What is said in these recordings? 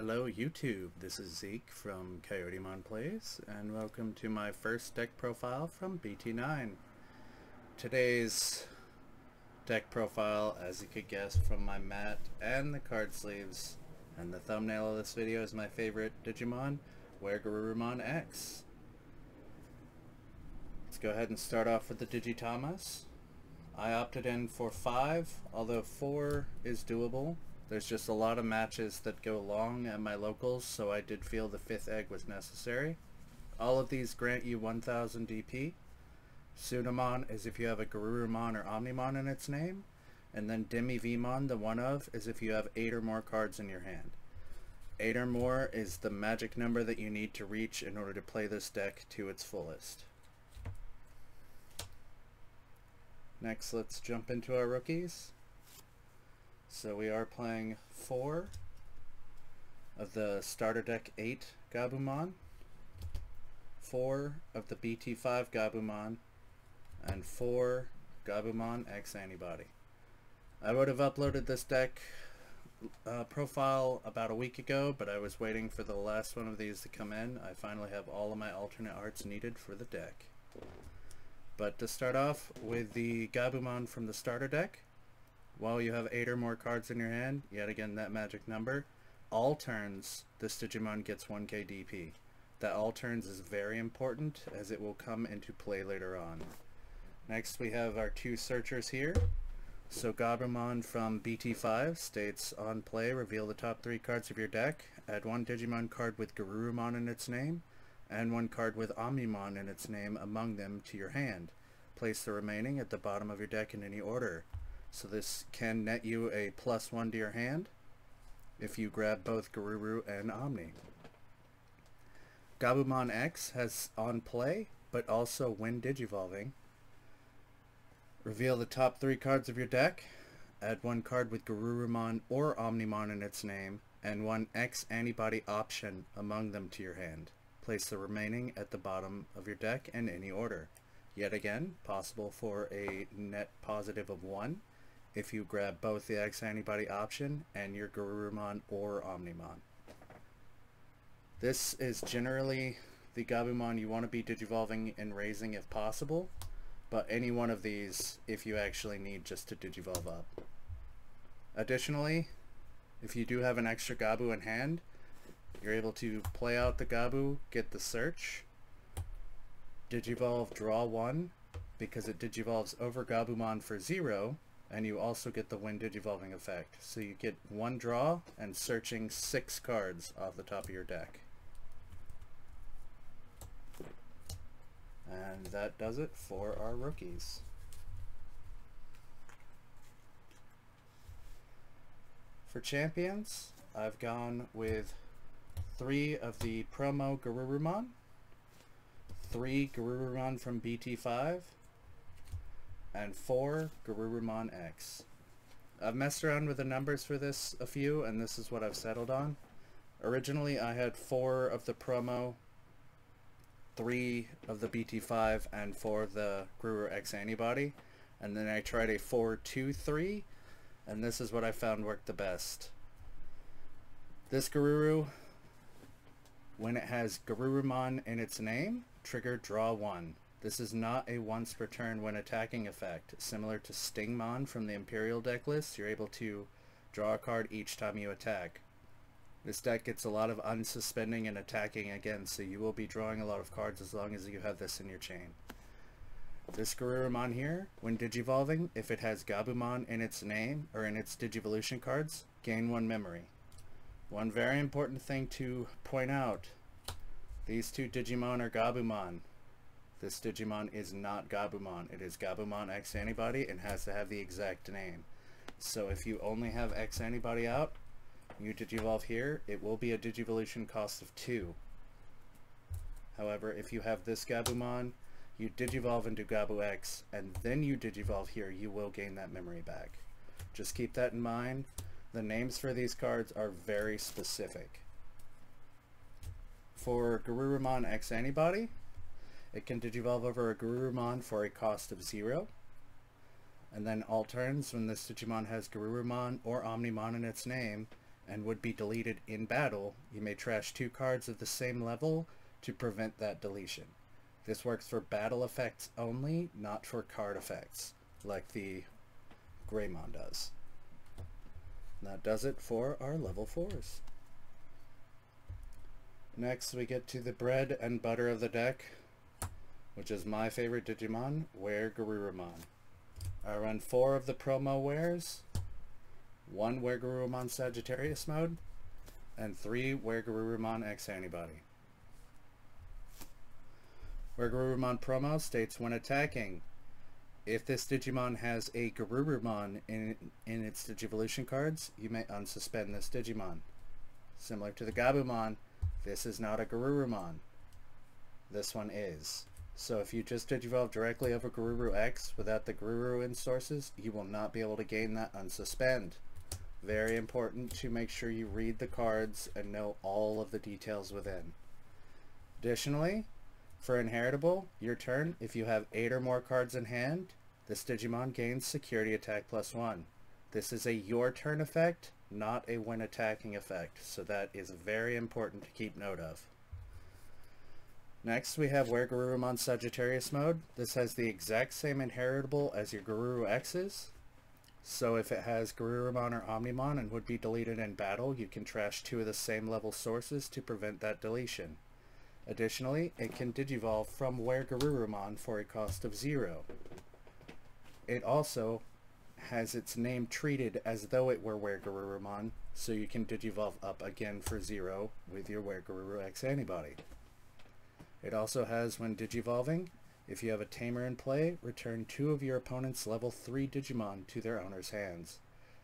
Hello YouTube, this is Zeke from Coyotemon Plays, and welcome to my first deck profile from BT9. Today's deck profile, as you could guess from my mat and the card sleeves, and the thumbnail of this video, is my favorite Digimon, Weregarurumon X. Let's go ahead and start off with the Digitamas. I opted in for 5, although 4 is doable. There's just a lot of matches that go long at my locals, so I did feel the 5th egg was necessary. All of these grant you 1000 DP. Sunamon is if you have a Garurumon or Omnimon in its name, and then Demi-Vmon, the one of, is if you have 8 or more cards in your hand. 8 or more is the magic number that you need to reach in order to play this deck to its fullest. Next, let's jump into our rookies. So we are playing 4 of the starter deck 8 Gabumon, 4 of the BT5 Gabumon, and 4 Gabumon X Antibody. I would have uploaded this deck profile about a week ago, but I was waiting for the last one of these to come in. I finally have all of my alternate arts needed for the deck. But to start off with the Gabumon from the starter deck, while you have 8 or more cards in your hand, yet again that magic number, all turns this Digimon gets 1k DP. That all turns is very important as it will come into play later on. Next we have our 2 searchers here. So Gabumon from BT5 states, on play, reveal the top 3 cards of your deck, add 1 Digimon card with Garurumon in its name, and 1 card with Omnimon in its name among them to your hand. Place the remaining at the bottom of your deck in any order. So this can net you a +1 to your hand if you grab both Garuru and Omni. Gabumon X has on play, but also when digivolving. Reveal the top 3 cards of your deck, add 1 card with Garurumon or Omnimon in its name, and 1 X Antibody option among them to your hand. Place the remaining at the bottom of your deck in any order. Yet again, possible for a net positive of 1 if you grab both the X Antibody option and your Garurumon or Omnimon. This is generally the Gabumon you want to be digivolving and raising if possible, but any one of these if you actually need just to digivolve up. Additionally, if you do have an extra Gabu in hand, you're able to play out the Gabu, get the search, digivolve draw 1 because it digivolves over Gabumon for 0, and you also get the when digivolving effect. So you get 1 draw and searching 6 cards off the top of your deck. And that does it for our rookies. For champions, I've gone with 3 of the promo Garurumon, 3 Garurumon from BT5, and 4 Garurumon X. I've messed around with the numbers for this a few, and this is what I've settled on. Originally I had 4 of the promo, 3 of the BT5, and 4 of the Garuru X Antibody, and then I tried a 4-2-3, and this is what I found worked the best. This Garuru, when it has Garurumon in its name, trigger draw 1. This is not a once per turn when attacking effect. Similar to Stingmon from the Imperial deck list, you're able to draw a card each time you attack. This deck gets a lot of unsuspending and attacking again, so you will be drawing a lot of cards as long as you have this in your chain. This Garurumon here, when digivolving, if it has Gabumon in its name or in its Digivolution cards, gain 1 memory. One very important thing to point out, these 2 Digimon are Gabumon. This Digimon is not Gabumon. It is Gabumon X Antibody and has to have the exact name. So if you only have X Antibody out, you digivolve here, it will be a Digivolution cost of 2. However, if you have this Gabumon, you digivolve into Gabu X, and then you digivolve here, you will gain that memory back. Just keep that in mind. The names for these cards are very specific. For Garurumon X Antibody, it can digivolve over a Garurumon for a cost of 0. And then all turns, when this Digimon has Garurumon or Omnimon in its name, and would be deleted in battle, you may trash 2 cards of the same level to prevent that deletion. This works for battle effects only, not for card effects, like the Greymon does. And that does it for our level 4s. Next we get to the bread and butter of the deck, which is my favorite Digimon, Weregarurumon. I run 4 of the promo wares, 1 Weregarurumon Sagittarius mode, and 3 Weregarurumon X Antibody. Weregarurumon promo states when attacking, if this Digimon has a Garurumon in its Digivolution cards, you may unsuspend this Digimon. Similar to the Gabumon, this is not a Garurumon. This one is. So if you just Digivolve directly over Garuru X without the Garuru in sources, you will not be able to gain that unsuspend. Very important to make sure you read the cards and know all of the details within. Additionally, for inheritable, your turn, if you have 8 or more cards in hand, this Digimon gains security attack +1. This is a your turn effect, not a when attacking effect, so that is very important to keep note of. Next we have Weregarurumon Sagittarius mode. This has the exact same inheritable as your Garuru X's. So if it has Garurumon or Omnimon and would be deleted in battle, you can trash 2 of the same level sources to prevent that deletion. Additionally, it can Digivolve from Weregarurumon for a cost of 0. It also has its name treated as though it were Weregarurumon, so you can Digivolve up again for 0 with your Weregaruru X Antibody. It also has, when Digivolving, if you have a Tamer in play, return 2 of your opponent's level 3 Digimon to their owner's hands.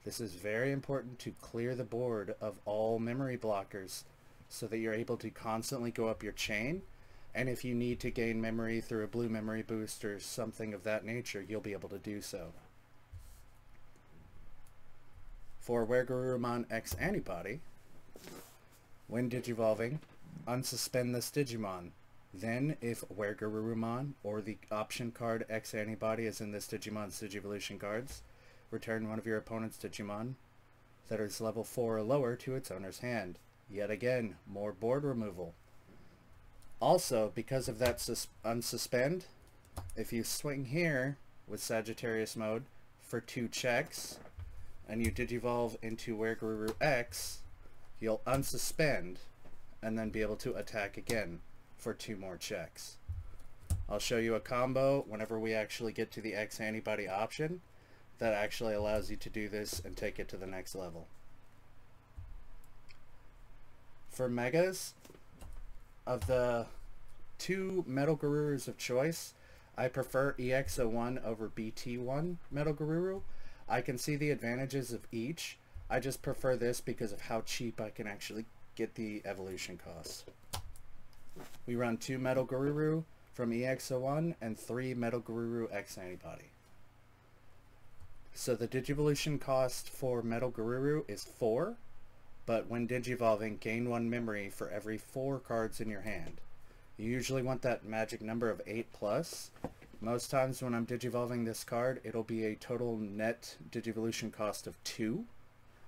This is very important to clear the board of all memory blockers so that you're able to constantly go up your chain, and if you need to gain memory through a blue memory boost or something of that nature, you'll be able to do so. For Weregarurumon X Antibody, when Digivolving, unsuspend this Digimon. Then, if Weregarurumon or the option card X Antibody is in this Digimon's Digivolution cards, return 1 of your opponent's Digimon that is level 4 or lower to its owner's hand. Yet again, more board removal. Also, because of that unsuspend, if you swing here with Sagittarius mode for 2 checks, and you Digivolve into Weregaruru X, you'll unsuspend and then be able to attack again for 2 more checks. I'll show you a combo whenever we actually get to the X Antibody option that actually allows you to do this and take it to the next level. For Megas, of the 2 Metal Garurus of choice, I prefer EX01 over BT1 Metal Garuru. I can see the advantages of each. I just prefer this because of how cheap I can actually get the evolution costs. We run 2 Metal Garuru from EX01 and 3 Metal Garuru X Antibody. So the Digivolution cost for Metal Garuru is 4, but when Digivolving, gain 1 memory for every 4 cards in your hand. You usually want that magic number of 8+. Most times when I'm Digivolving this card, it'll be a total net Digivolution cost of 2.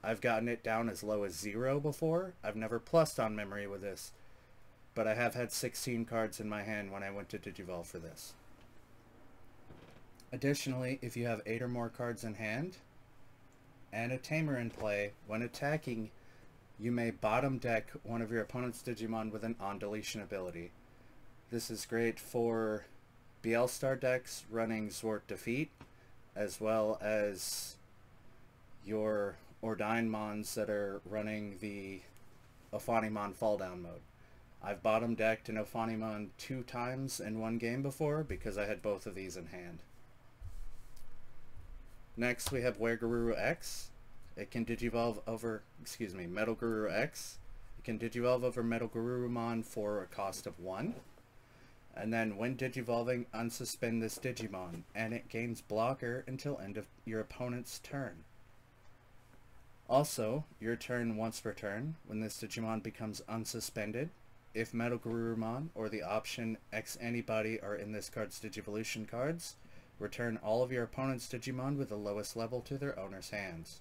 I've gotten it down as low as 0 before. I've never plussed on memory with this, but I have had 16 cards in my hand when I went to Digivolve for this. Additionally, if you have 8 or more cards in hand and a Tamer in play, when attacking, you may bottom deck 1 of your opponent's Digimon with an on-deletion ability. This is great for BL Star decks running Zwart Defeat, as well as your Ordainemons that are running the Ophanimon Fall Down mode. I've bottom decked an Ophanimon 2 times in 1 game before because I had both of these in hand. Next we have Weregaruru X. It can Digivolve over, Metal Garuru X. It can Digivolve over Metal Garurumon for a cost of 1. And then when Digivolving, unsuspend this Digimon, and it gains blocker until end of your opponent's turn. Also, your turn once per turn, when this Digimon becomes unsuspended, if Metal Garurumon or the option X Antibody are in this card's Digivolution cards, return all of your opponent's Digimon with the lowest level to their owner's hands.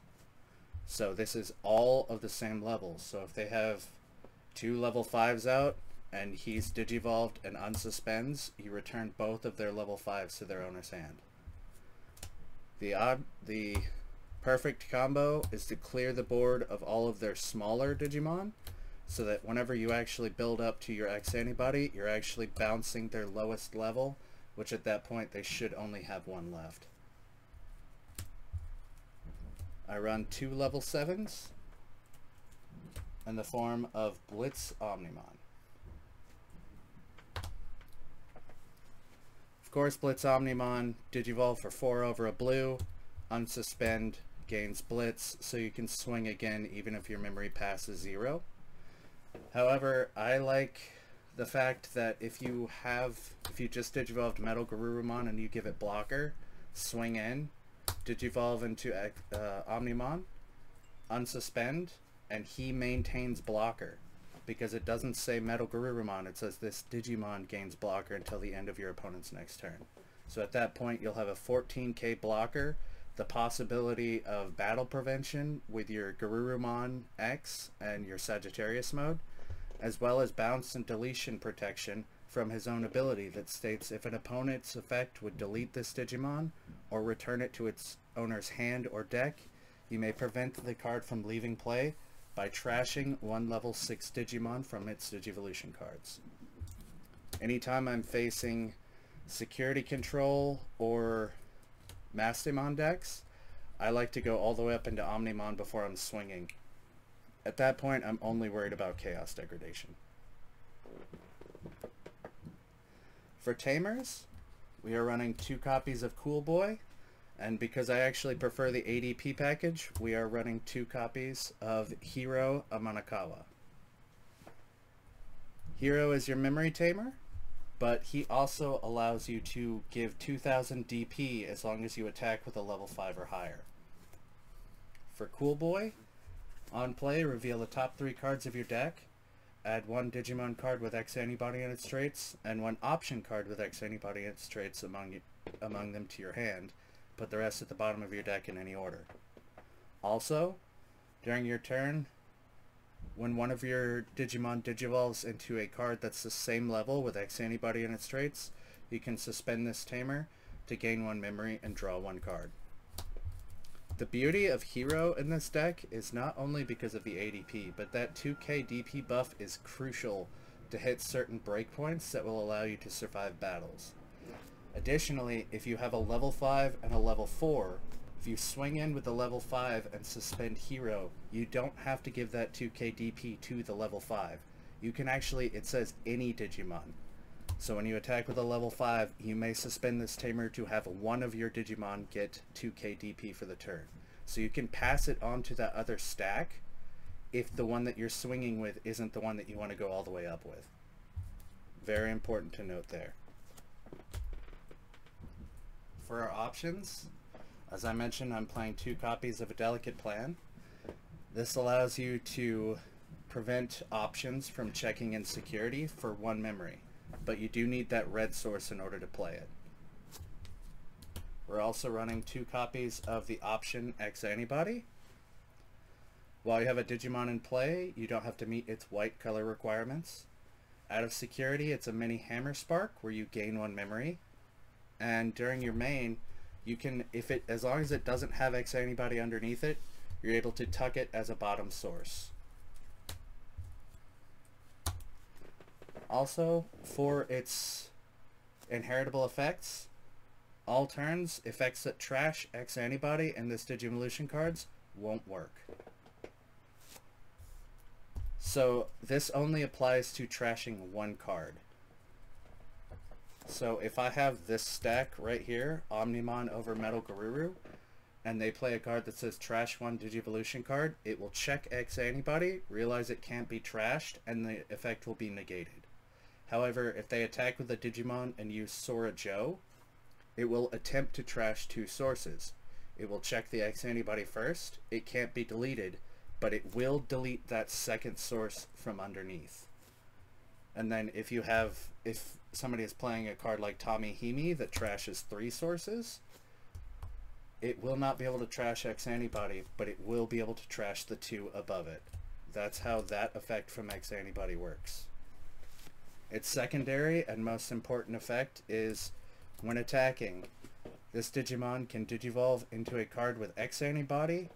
So this is all of the same levels. So if they have 2 level 5s out and he's digivolved and unsuspends, you return both of their level 5s to their owner's hand. The perfect combo is to clear the board of all of their smaller Digimon, so that whenever you actually build up to your X antibody, you're actually bouncing their lowest level, which at that point they should only have 1 left. I run 2 level 7s in the form of Blitz Omnimon. Of course, Blitz Omnimon Digivolve for 4 over a blue, unsuspend, gains Blitz, so you can swing again even if your memory passes 0. However, I like the fact that if you just Digivolved Metal Garurumon and you give it blocker, swing in, Digivolve into Omnimon, unsuspend, and he maintains blocker. Because it doesn't say Metal Garurumon, it says this Digimon gains blocker until the end of your opponent's next turn. So at that point you'll have a 14k blocker, the possibility of battle prevention with your Garurumon X and your Sagittarius mode, as well as bounce and deletion protection from his own ability that states if an opponent's effect would delete this Digimon or return it to its owner's hand or deck, you may prevent the card from leaving play by trashing 1 level 6 Digimon from its Digivolution cards. Anytime I'm facing security control or Mastemon decks, I like to go all the way up into Omnimon before I'm swinging. At that point, I'm only worried about Chaos Degradation. For Tamers, we are running 2 copies of Cool Boy, and because I actually prefer the ADP package, we are running 2 copies of Hiro Amanakawa. Hiro is your memory tamer, but he also allows you to give 2000 DP as long as you attack with a level 5 or higher. For Cool Boy, on play, reveal the top 3 cards of your deck, add 1 Digimon card with X antibody in its traits, and 1 option card with X antibody in its traits among them to your hand. Put the rest at the bottom of your deck in any order. Also, during your turn, when one of your Digimon digivolves into a card that's the same level with X antibody in its traits, you can suspend this tamer to gain 1 memory and draw 1 card. The beauty of Hiro in this deck is not only because of the ADP, but that 2k DP buff is crucial to hit certain breakpoints that will allow you to survive battles. Additionally, if you have a level 5 and a level 4, if you swing in with the level 5 and suspend Hiro, you don't have to give that 2k DP to the level 5. You can actually, it says any Digimon. So when you attack with a level 5, you may suspend this tamer to have 1 of your Digimon get 2k DP for the turn. So you can pass it on to that other stack if the one that you're swinging with isn't the one that you want to go all the way up with. Very important to note there. For our options, as I mentioned, I'm playing 2 copies of A Delicate Plan. This allows you to prevent options from checking in security for 1 memory, but you do need that red source in order to play it. We're also running 2 copies of the option X antibody. While you have a Digimon in play, you don't have to meet its white color requirements. Out of security, it's a mini Hammer Spark where you gain 1 memory. And during your main, you can, as long as it doesn't have X antibody underneath it, you're able to tuck it as a bottom source. Also, for its inheritable effects, all turns, effects that trash X antibody and this Digivolution cards won't work. So this only applies to trashing 1 card. So if I have this stack right here, Omnimon over Metal Garuru, and they play a card that says trash 1 Digivolution card, it will check X antibody, realize it can't be trashed, and the effect will be negated. However, if they attack with a Digimon and use Sora Joe, it will attempt to trash 2 sources. It will check the X antibody first, it can't be deleted, but it will delete that second source from underneath. And then if somebody is playing a card like Tommy Himi that trashes 3 sources, it will not be able to trash X Antibody, but it will be able to trash the 2 above it. That's how that effect from X Antibody works. Its secondary and most important effect is when attacking, this Digimon can Digivolve into a card with X Antibody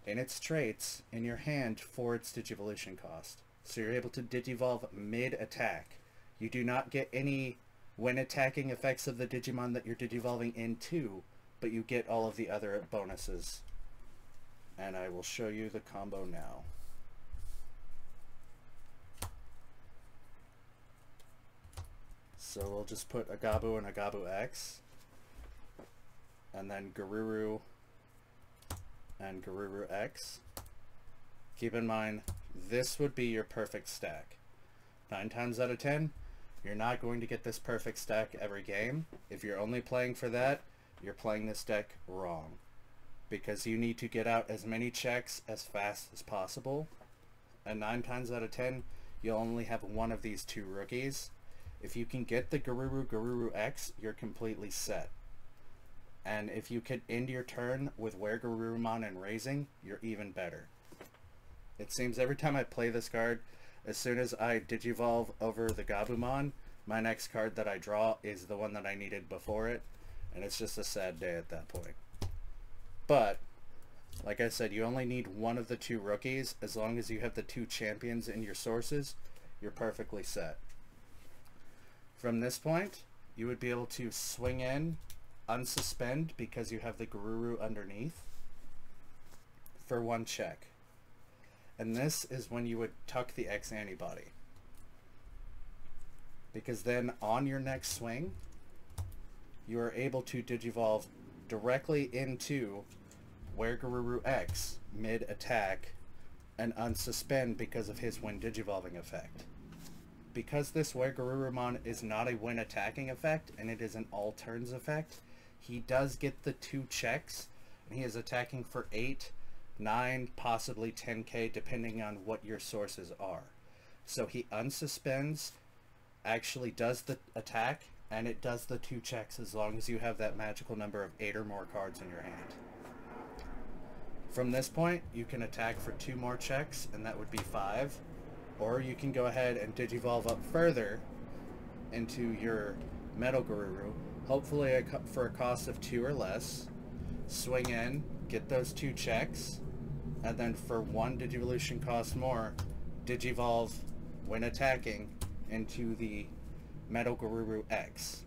in its traits in your hand for its Digivolution cost. So you're able to Digivolve mid-attack. You do not get any when attacking effects of the Digimon that you're Digivolving into, but you get all of the other bonuses. And I will show you the combo now. So we'll just put Agabu and Agabu X, and then Garuru and Garuru X. Keep in mind, this would be your perfect stack. 9 times out of 10, you're not going to get this perfect stack every game. If you're only playing for that, you're playing this deck wrong. Because you need to get out as many checks as fast as possible. And 9 times out of 10, you'll only have one of these 2 rookies. If you can get the Garuru X, you're completely set. And if you could end your turn with Weregarurumon and Raising, you're even better. It seems every time I play this card, as soon as I Digivolve over the Gabumon, my next card that I draw is the one that I needed before it, and it's just a sad day at that point. But, like I said, you only need one of the 2 rookies. As long as you have the 2 champions in your sources, you're perfectly set. From this point, you would be able to swing in, unsuspend because you have the Garuru underneath for 1 check. And this is when you would tuck the X Antibody. Because then on your next swing, you are able to Digivolve directly into Weregaruru X mid-attack and unsuspend because of his when Digivolving effect. Because this Weregarurumon is not a when attacking effect and it is an all turns effect, he does get the 2 checks and he is attacking for 8, 9, possibly 10k depending on what your sources are. So he unsuspends, actually does the attack, and it does the 2 checks as long as you have that magical number of 8 or more cards in your hand. From this point, you can attack for 2 more checks, and that would be 5. Or you can go ahead and Digivolve up further into your Metal Garuru, hopefully for a cost of 2 or less. Swing in, get those 2 checks, and then for 1 Digivolution cost more, Digivolve when attacking into the Metal Garuru X.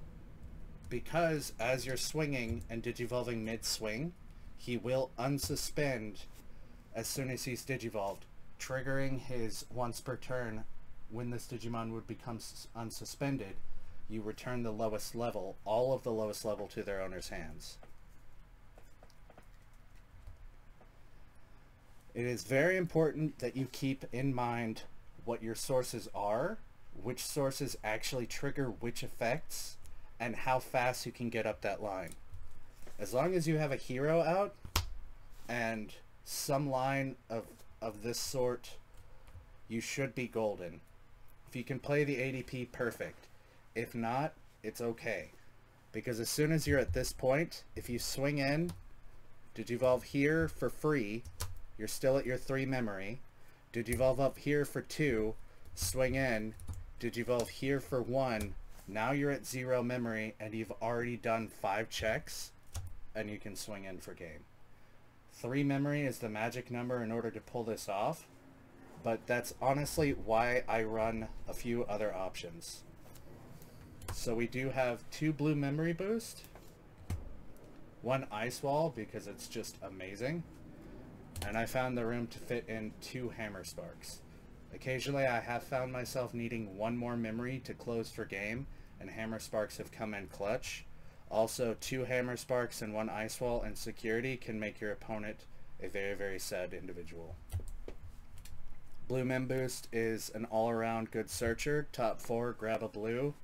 Because as you're swinging and Digivolving mid-swing, he will unsuspend as soon as he's Digivolved, triggering his once per turn. When this Digimon would become unsuspended, you return the lowest level, all of the lowest level, to their owner's hands. It is very important that you keep in mind what your sources are, which sources actually trigger which effects, and how fast you can get up that line. As long as you have a hero out and some line of this sort, you should be golden. If you can play the ADP, perfect. If not, it's okay. Because as soon as you're at this point, if you swing in, Digivolve here for free, you're still at your 3 memory. Digivolve up here for 2, swing in, Digivolve here for 1, now you're at 0 memory and you've already done 5 checks, and you can swing in for game. 3 memory is the magic number in order to pull this off, but that's honestly why I run a few other options. So we do have 2 blue memory boost, 1 ice wall because it's just amazing, and I found the room to fit in 2 hammer sparks. Occasionally I have found myself needing 1 more memory to close for game, and hammer sparks have come in clutch. Also, 2 hammer sparks and 1 ice wall and security can make your opponent a very, very sad individual. Blue Mem Boost is an all-around good searcher. Top 4, grab a blue,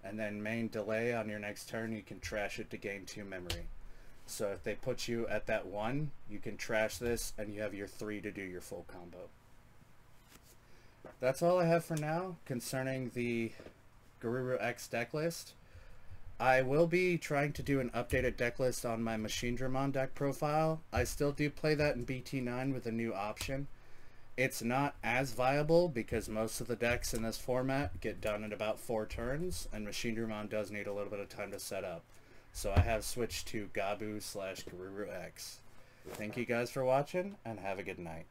and then main delay on your next turn, you can trash it to gain 2 memory. So if they put you at that 1, you can trash this and you have your 3 to do your full combo. That's all I have for now concerning the Garuru X deck list. I will be trying to do an updated deck list on my Weregarurumon deck profile. I still do play that in BT9 with a new option. It's not as viable because most of the decks in this format get done in about 4 turns, and Weregarurumon does need a little bit of time to set up. So I have switched to Gabu/Garuru X. Thank you guys for watching, and have a good night.